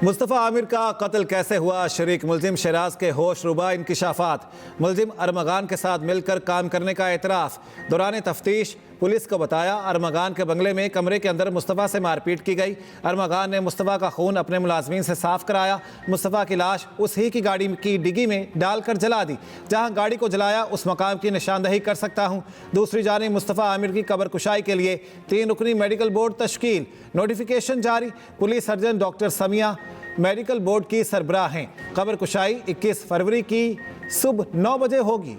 मुस्तफ़ा आमिर का कत्ल कैसे हुआ, शरीक मुलजिम शहराज के होश रुबा इंकिशाफात। मुलजिम अरमगान के साथ मिलकर काम करने का एतराफ़। दौरान तफ्तीश पुलिस को बताया अरमगान के बंगले में कमरे के अंदर मुस्तफ़ा से मारपीट की गई। अरमगान ने मुस्तफ़ा का खून अपने मुलाजमीन से साफ कराया। मुस्तफ़ा की लाश उस ही की गाड़ी की डिग्गी में डालकर जला दी। जहां गाड़ी को जलाया उस मकाम की निशानदही कर सकता हूं। दूसरी जानिब मुस्तफ़ा आमिर की कब्र कुशाई के लिए 3 रुकनी मेडिकल बोर्ड तश्कील, नोटिफिकेशन जारी। Police surgeon doctor Samiya medical board की सरबराह हैं। कब्र कुशाई 21 फरवरी की सुबह 9 बजे होगी।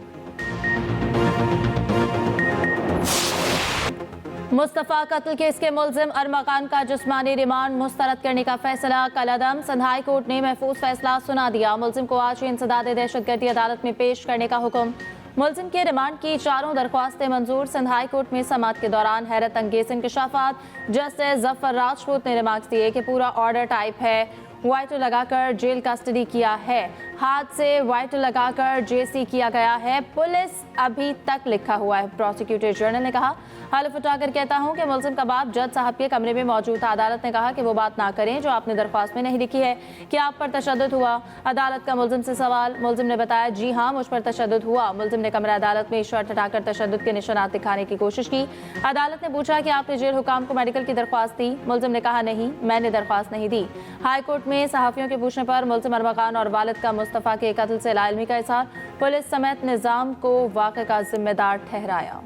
मुस्तफ़ा कत्ल केस के मुलजिम अरमगान का जिस्मानी रिमांड मुस्तरद करने का फैसला कलअदम। सिंध हाई कोर्ट ने महफूज फैसला सुना दिया। मुलजिम को आज इंसदाद दहशतगर्दी अदालत में पेश करने का हुक्म। मुलजिम के रिमांड की 4 दरख्वास्तें मंजूर। सिंध हाई कोर्ट में समाअत के दौरान हैरत अंगेज इंकशाफात। जस्टिस जफर राजपूत ने रिमार्क्स दिए कि पूरा ऑर्डर टाइप है, वाइट लगाकर जेल कस्टडी किया है, हाथ से वाइट लगाकर जेसी किया गया है, पुलिस अभी तक लिखा हुआ है। प्रोसिक्यूटर जनरल ने कहा, हल्फ उठाकर कहता हूं कि मुलजिम का बाप जज साहब के कमरे में मौजूद था। अदालत ने कहा कि वो बात ना करें जो आपने दरख्वास्त में नहीं लिखी है कि आप पर तशद्दुद हुआ। अदालत का मुलजिम से सवाल। मुलजिम ने बताया, जी हाँ, मुझ पर तशद्दुद हुआ। मुलजिम ने कमरा अदालत में शर्ट हटाकर तशद्दुद के निशानात दिखाने की कोशिश की। अदालत ने पूछा कि आपने जेल हुकाम को मेडिकल की दरख्वास्त दी। मुलजिम ने कहा, नहीं, मैंने दरख्वास्त नहीं दी। हाई कोर्ट में सहाफियों के पूछने पर मुलजिम अरमगान और वालिद का मुस्तफ़ा के कत्ल से लाइल्मी का इज़हार। पुलिस समेत निज़ाम को वाक़े का जिम्मेदार ठहराया।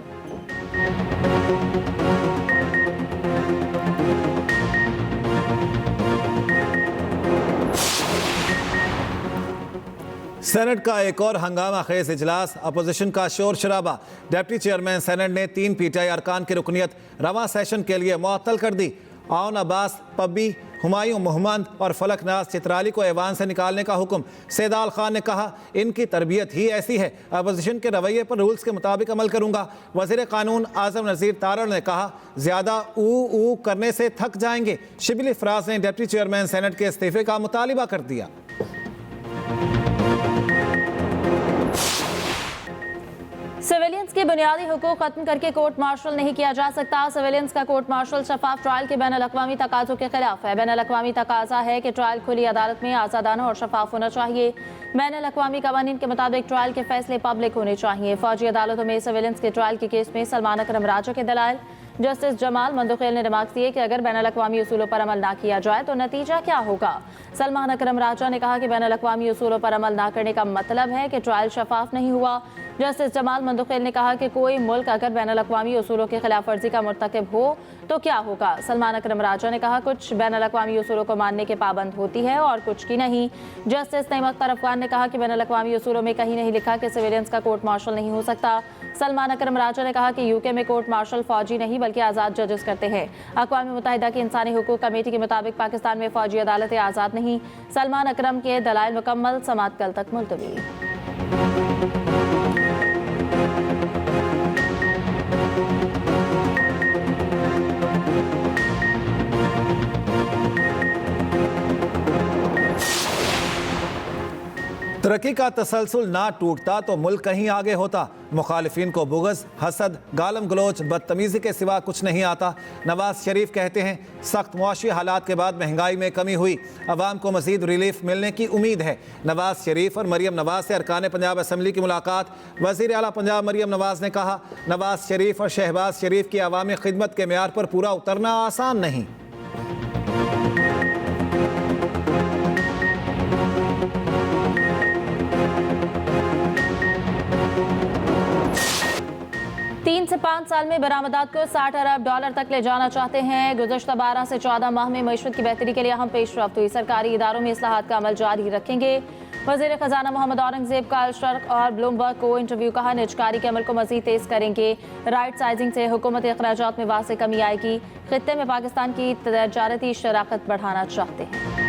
सेनेट का एक और हंगामा खेज इजलास, अपोजिशन का शोर शराबा। डिप्टी चेयरमैन सेनेट ने 3 पीटीआई अरकान की रुकनियत रवां सेशन के लिए मुअत्तल कर दी। आउन अब्बास पब्बी, हुमायूं मोहम्मद और फलकनाज चित्राली को ऐवान से निकालने का हुक्म। सैदाल खान ने कहा, इनकी तरबियत ही ऐसी है, अपोजिशन के रवैये पर रूल्स के मुताबिक अमल करूंगा। वज़ीर कानून आज़म नज़ीर तारड़ ने कहा, ज़्यादा ऊ करने से थक जाएंगे। शिबिली फराज ने डिप्टी चेयरमैन सेनेट के इस्तीफे का मुतालिबा कर दिया। सिविलियंस के बुनियादी हुकूक खत्म करके कोर्ट मार्शल नहीं किया जा सकता। सिविलियंस का कोर्ट मार्शल शफाफ ट्रायल के बैनुल-अक़वामी तकाज़ों के खिलाफ है। बैनुल-अक़वामी तकाज़ा है कि ट्रायल खुली अदालत में आज़ादाना और शफाफ होना चाहिए। बैनुल-अक़वामी कवानीन के मुताबिक ट्रायल के फैसले पब्लिक होने चाहिए। फौजी अदालतों में सिविलियंस के ट्रायल के केस में सलमान अकरम राजा के दलाइल। जस्टिस जमाल मंदुखेल ने रिमार्क्स दिए कि अगर बैनुल-अक़वामी उसूलों पर अमल ना किया जाए तो नतीजा क्या होगा। सलमान अकरम राजा ने कहा कि बैनुल-अक़वामी उसूलों पर अमल ना करने का मतलब है कि ट्रायल शफाफ नहीं हुआ। जस्टिस जमाल मंदुखेल ने कहा कि कोई मुल्क अगर बैनुल-अक़वामी उसूलों की खिलाफ वर्जी का मुर्तकिब हो तो क्या होगा। सलमान अकरम राजा ने कहा, कुछ बैनुल-अक़वामी उसूलों को मानने के पाबंद होती है और कुछ की नहीं। जस्टिस नईम अख्तर अफगान ने कहा कि बैनुल-अक़वामी उसूलों में कहीं नहीं लिखा कि सिविलियंस का कोर्ट मार्शल नहीं हो सकता। सलमान अकरम राजा ने कहा कि यूके में कोर्ट मार्शल फौजी नहीं बल्कि आज़ाद जजेस करते हैं। अक़वाम मुत्तहिदा की इंसानी हुकूक कमेटी के मुताबिक पाकिस्तान में फौजी अदालतें आज़ाद नहीं। सलमान अकरम के दलाइल मुकम्मल। समाअत कल तक मुलतवी। तरक्की का तसलसल ना टूटता तो मुल्क कहीं आगे होता। मुखालिफिन को बुग़्ज़, हसद, गालम गलोच, बदतमीज़ी के सिवा कुछ नहीं आता। नवाज शरीफ कहते हैं, सख्त मुआशी हालात के बाद महंगाई में कमी हुई, अवाम को मज़ीद रिलीफ मिलने की उम्मीद है। नवाज शरीफ और मरियम नवाज से अरकान पंजाब असम्बली की मुलाकात। वज़ीर आला पंजाब मरियम नवाज ने कहा, नवाज शरीफ और शहबाज शरीफ की अवामी खिदमत के मेयार पर पूरा उतरना आसान नहीं। 3 से 5 साल में बरामदात को $60 अरब तक ले जाना चाहते हैं। गुज़श्ता 12 से 14 माह में मईशत की बेहतरी के लिए अहम पेशरफ्त हुई। सरकारी इदारों में इस्लाहात का अमल जारी रखेंगे। वज़ीर ख़जाना मोहम्मद औरंगज़ेब का अल-शर्क़ और ब्लूमबर्ग को इंटरव्यू। कहा, निजकारी के अमल को मज़ीद तेज़ करेंगे। राइट साइजिंग से हुकूमती अखराजात में वाज़ेह कमी आएगी। ख़ित्ते में पाकिस्तान की तजारती शराकत बढ़ाना चाहते हैं।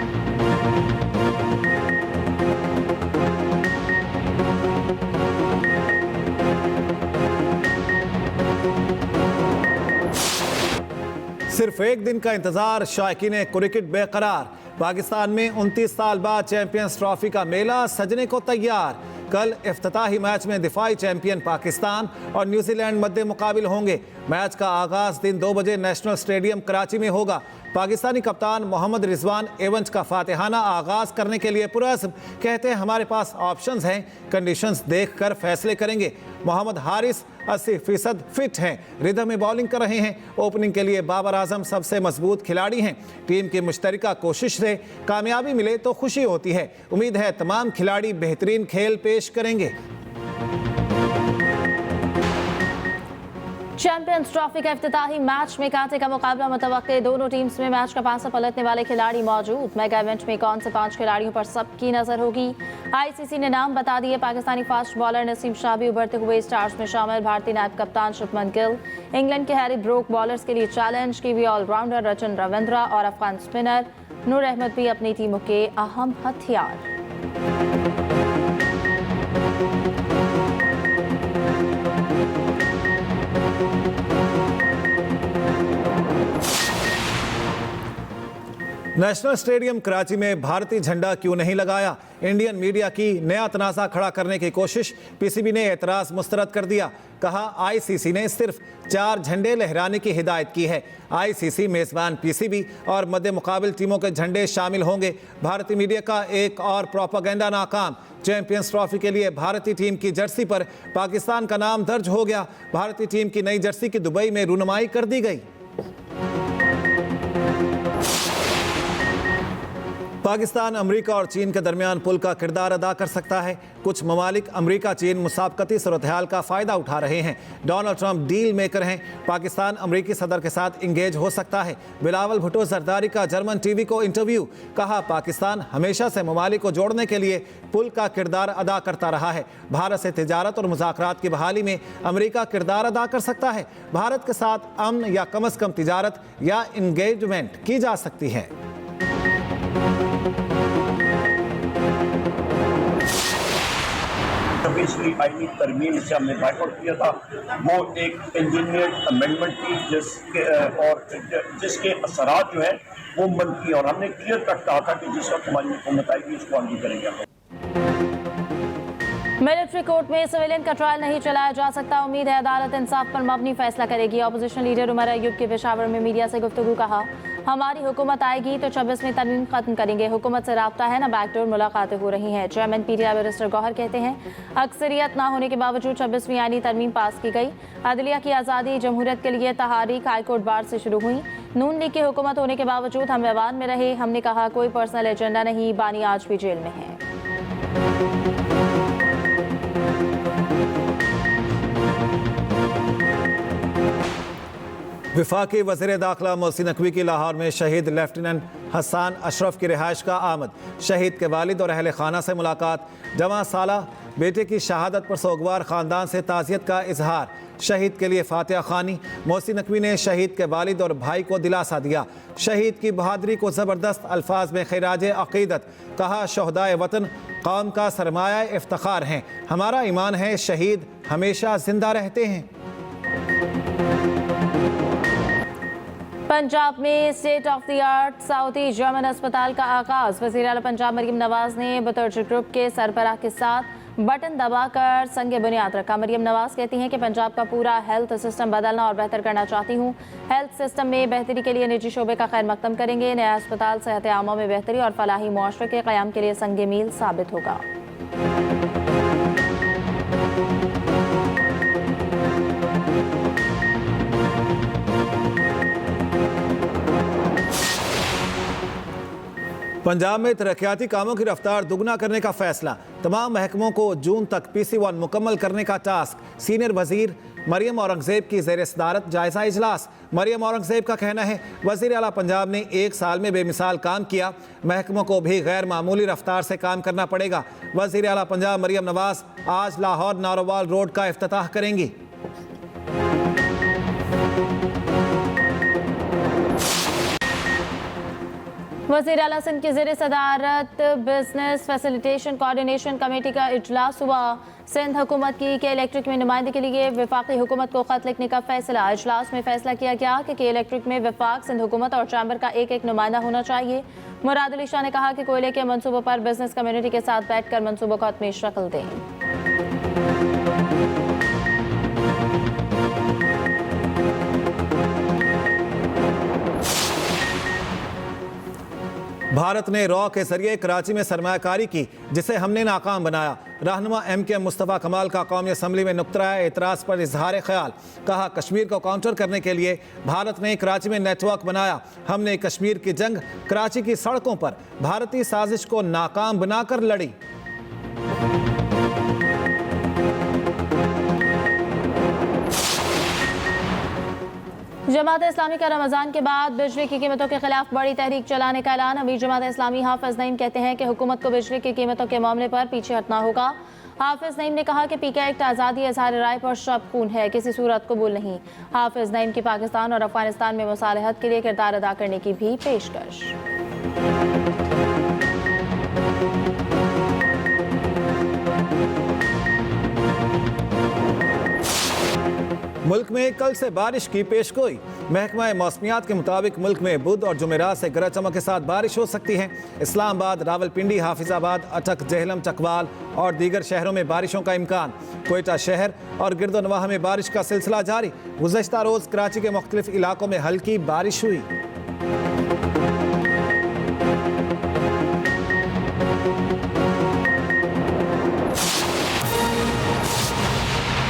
सिर्फ एक दिन का इंतजार, शायकीन क्रिकेट बेकरार। पाकिस्तान में 29 साल बाद चैंपियंस ट्रॉफी का मेला सजने को तैयार। कल इफ्तिताही मैच में दिफाई चैंपियन पाकिस्तान और न्यूजीलैंड मध्य मुकाबिल होंगे। मैच का आगाज दिन 2 बजे नेशनल स्टेडियम कराची में होगा। पाकिस्तानी कप्तान मोहम्मद रिजवान एवंज का फातिहाना आगाज करने के लिए पुरअज़्म, कहते हैं हमारे पास ऑप्शंस हैं, कंडीशंस देखकर फैसले करेंगे। मोहम्मद हारिस 80% फिट हैं, रिदम में बॉलिंग कर रहे हैं। ओपनिंग के लिए बाबर आजम सबसे मजबूत खिलाड़ी हैं। टीम की मुश्तरका कोशिश से कामयाबी मिले तो खुशी होती है। उम्मीद है तमाम खिलाड़ी बेहतरीन खेल पेश करेंगे। चैंपियंस ट्रॉफी के इफ्तिताही मैच में कांटे का मुकाबला मुतवक्के। दोनों टीम्स में मैच का पासा पलटने वाले खिलाड़ी मौजूद। मेगा इवेंट में कौन से 5 खिलाड़ियों पर सबकी नजर होगी? आईसीसी ने नाम बता दिए। पाकिस्तानी फास्ट बॉलर नसीम शाह भी उभरते हुए स्टार्स में शामिल। भारतीय नायब कप्तान शुभमन गिल, इंग्लैंड के हैरी ब्रोक बॉलर्स के लिए चैलेंज। कीवी ऑलराउंडर रचन रविंद्रा और अफगान स्पिनर नूर अहमद भी अपनी टीमों के अहम हथियार। नेशनल स्टेडियम कराची में भारतीय झंडा क्यों नहीं लगाया? इंडियन मीडिया की नया तनाज़ा खड़ा करने की कोशिश। पीसीबी ने एतराज़ मुस्तरद कर दिया। कहा आईसीसी ने सिर्फ 4 झंडे लहराने की हिदायत की है। आईसीसी मेज़बान पीसीबी और मध्य मुकाबिल टीमों के झंडे शामिल होंगे। भारतीय मीडिया का एक और प्रोपेगेंडा नाकाम। चैंपियंस ट्रॉफी के लिए भारतीय टीम की जर्सी पर पाकिस्तान का नाम दर्ज हो गया। भारतीय टीम की नई जर्सी की दुबई में रुनमाई कर दी गई। पाकिस्तान अमेरिका और चीन के दरमियान पुल का किरदार अदा कर सकता है। कुछ ममालिक अमेरिका चीन मुसाबकती सूरत-ए-हाल का फ़ायदा उठा रहे हैं। डोनाल्ड ट्रंप डील मेकर हैं। पाकिस्तान अमेरिकी सदर के साथ इंगेज हो सकता है। बिलावल भुट्टो जरदारी का जर्मन टीवी को इंटरव्यू। कहा पाकिस्तान हमेशा से ममालिक को जोड़ने के लिए पुल का किरदार अदा करता रहा है। भारत से तिजारत और मुज़ाकरात की बहाली में अमेरिका किरदार अदा कर सकता है। भारत के साथ अमन या कम अज़ कम तिजारत या इंगेजमेंट की जा सकती है। पिछली आईनी तरमीम से हमने बाइकआउट किया था, वो एक इंजीनियर्ड अमेंडमेंट थी जिसके असरात जो है वो मनफी, और हमने क्लियर कट कहा था कि जिस वक्त हमारी हुकूमत आएगी उसको आगे करेंगे। मिलिट्री कोर्ट में सिविलियन का ट्रायल नहीं चलाया जा सकता। उम्मीद है अदालत इंसाफ पर मबनी फैसला करेगी। अपोजिशन लीडर उमर अयूब के पेशावर में मीडिया से गुफ्तगू। कहा हमारी हुकूमत आएगी तो 26वीं तरमीम खत्म करेंगे। हुकूमत से राब्ता है ना बैकडोर मुलाकातें हो रही हैं। चेयरमैन पीटीआई बैरिस्टर गौहर कहते हैं अक्सरियत ना होने के बावजूद 26वीं आईनी तरमीम पास की गई। अदलिया की आज़ादी जमहूरियत के लिए तहारीक हाईकोर्ट बार से शुरू हुई। नून लीग की हुकूमत होने के बावजूद हम ऐवान में रहे। हमने कहा कोई पर्सनल एजेंडा नहीं, बानी आज भी जेल में है। वफाकी वज़ीर दाखिला मोहसिन नकवी की लाहौर में शहीद लेफ्टिनेंट हसन अशरफ की रिहाइश का आमद। शहीद के वालिद और अहल खाना से मुलाकात। जमा साला बेटे की शहादत पर सोगवार ख़ानदान से ताज़ियत का इजहार। शहीद के लिए फातिहा खानी। मोहसिन नकवी ने शहीद के वालिद और भाई को दिलासा दिया। शहीद की बहादुरी को ज़बरदस्त अल्फाज में खिराज अक़ीदत। कहा शहदाए वतन कौम का सरमाया इफ्तिखार हैं। हमारा ईमान है शहीद हमेशा जिंदा रहते हैं। पंजाब में state of the art Southee German अस्पताल का आगाज। वज़ीर आला पंजाब मरियम नवाज ने बतौर ग्रुप के सरबराह के साथ बटन दबाकर संग बुनियाद रखा। मरियम नवाज कहती हैं कि पंजाब का पूरा हेल्थ सिस्टम बदलना और बेहतर करना चाहती हूँ। हेल्थ सिस्टम में बेहतरी के लिए निजी शोबे का खैर मकदम करेंगे। नया अस्पताल सेहत आमा में बेहतरी और फलाही मुआशरे के क़याम के लिए संग मील साबित होगा। पंजाब में तरक्याती कामों की रफ्तार दुगना करने का फैसला। तमाम महकमों को जून तक PC1 मुकम्मल करने का टास्क। सीनियर वजीर मरियम औरंगजेब की ज़ेर सदारत जायज़ा इजलास। मरियम औरंगजेब का कहना है वज़ीर आला पंजाब ने 1 साल में बेमिसाल काम किया। महकमों को भी गैर मामूली रफ्तार से काम करना पड़ेगा। वज़ीर आला पंजाब मरियम नवाज आज लाहौर नारोवाल रोड का इफ्तिताह करेंगी। वज़ीर आला सिंध की ज़ेर सदारत बिजनेस फैसिलिटेशन कोऑर्डिनेशन कमेटी का इजलास हुआ। सिंध हुकूमत की के इलेक्ट्रिक में नुमाइंदगी के लिए वफाकी हुकूमत को खत लिखने का फैसला। इजलास में फैसला किया गया कि के इलेक्ट्रिक में वफाक सिंध हुकूमत और चैम्बर का एक नुमाइंदा होना चाहिए। मुराद अली शाह ने कहा कि कोयले के मनसूबों पर बिजनेस कम्युनिटी के साथ बैठकर मनसूबों को अपनी शक्ल दें। भारत ने रॉ के जरिए कराची में सरमायाकारी की, जिसे हमने नाकाम बनाया। रहनुमा MKM मुस्तफ़ा कमाल का कौमी असम्बली में नुक्ता एतराज़ पर इजहार ख्याल। कहा, कश्मीर को काउंटर करने के लिए भारत ने कराची में नेटवर्क बनाया। हमने कश्मीर की जंग कराची की सड़कों पर भारतीय साजिश को नाकाम बनाकर लड़ी। जमात इस्लामी का रमज़ान के बाद बिजली की कीमतों के खिलाफ बड़ी तहरीक चलाने का ऐलान। अमीर जमात इस्लामी हाफिज नईम कहते हैं कि हुकूमत को बिजली की कीमतों के मामले पर पीछे हटना होगा। हाफिज नईम ने कहा कि PK एक्ट आज़ादी इज़हार राय पर शब खून है, किसी सूरत कबूल नहीं। हाफिज नईम की पाकिस्तान और अफगानिस्तान में मुसालहत के लिए किरदार अदा करने की भी पेशकश। मुल्क में कल से बारिश की पेशगोई। महकमा मौसमियात के मुताबिक मुल्क में बुध और जुमेरात से गरज चमक के साथ बारिश हो सकती है। इस्लामाबाद, रावलपिंडी, हाफिजाबाद, अटक, जेहलम, चकवाल और दीगर शहरों में बारिशों का इम्कान। कोयटा शहर और गिरदोनवाह में बारिश का सिलसिला जारी। गुज़श्ता रोज़ कराची के मुख्तलिफ इलाकों में हल्की बारिश हुई।